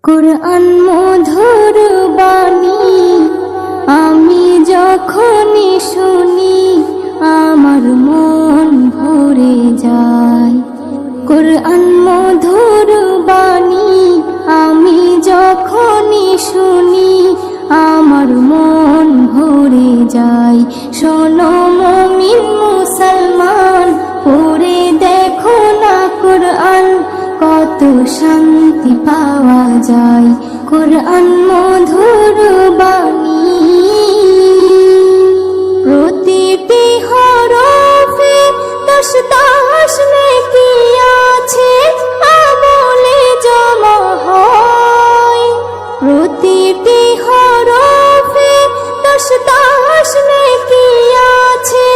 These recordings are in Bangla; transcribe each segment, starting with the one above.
কুরআন মধুর বাণী আমি যখনই শুনি আমার মন ভরে যায়। কুরআন মধুর বাণী আমি যখনই শুনি আমার মন ভরে যায়। শোনো মুমিন মুসলমান, পড়ে দেখো না কুরআন, কত শান্তি পাওয়া যায়। কুরআন মধুর বাণী প্রতিটি হরফে 10 নেকি আছে, আমলে জমা হয়। প্রতিটি হরফে 10 নেকি আছে,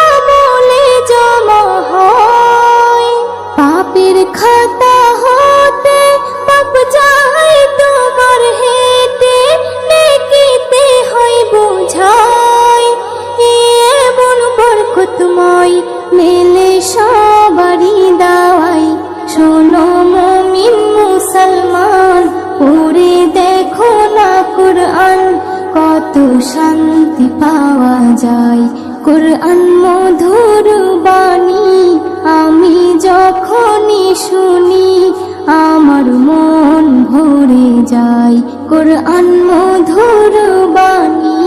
আমলে জমা হয়। পাপের খাতা হতে পাপ যায় তোমার হেঁটে, নেকিতে হয় বোঝাই। এমন বরকতময় মেলে সবারই দাওয়াই। শোনো মুমিন মুসলমান, পড়ে দেখো না কুরআন, কত শান্তি পাওয়া যায়। কুরআন মধুর বাণী আমি যখনই শুনি আমার মন ভরে যায়। কুরআন মধুর বাণী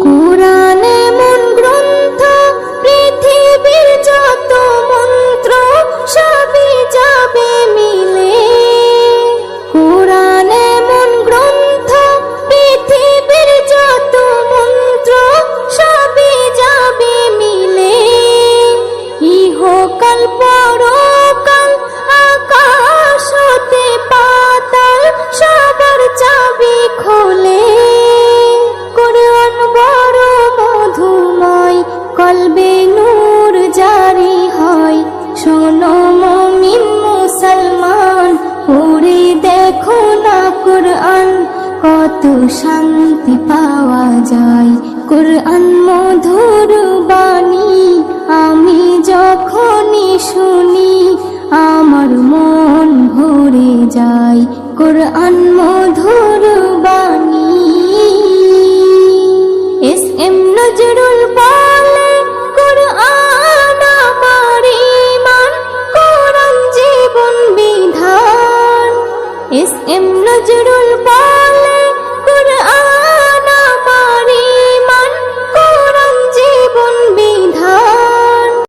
কুরআন এমন গ্রন্থ, পৃথিবীর যত মন্ত্র সবই যাবে মিলে। কুরআন এমন গ্রন্থ, পৃথিবীর যত মন্ত্র সবই যাবে মিলে। ইহকাল পরকাল আকাশ হতে পাতাল সবার চাবি খোলে। কুরআন বড় মধুময়, কলবে নূর জারি হয়। শোনো মুমিন মুসলমান, পড়ে দেখো না কুরআন, কত শান্তি পাওয়া যায়। কুরআন মধুর বাণী আমি যখনই শুনি আমার মন ভরে যায়। কুরআন মধুর বাণী। S M Nazrul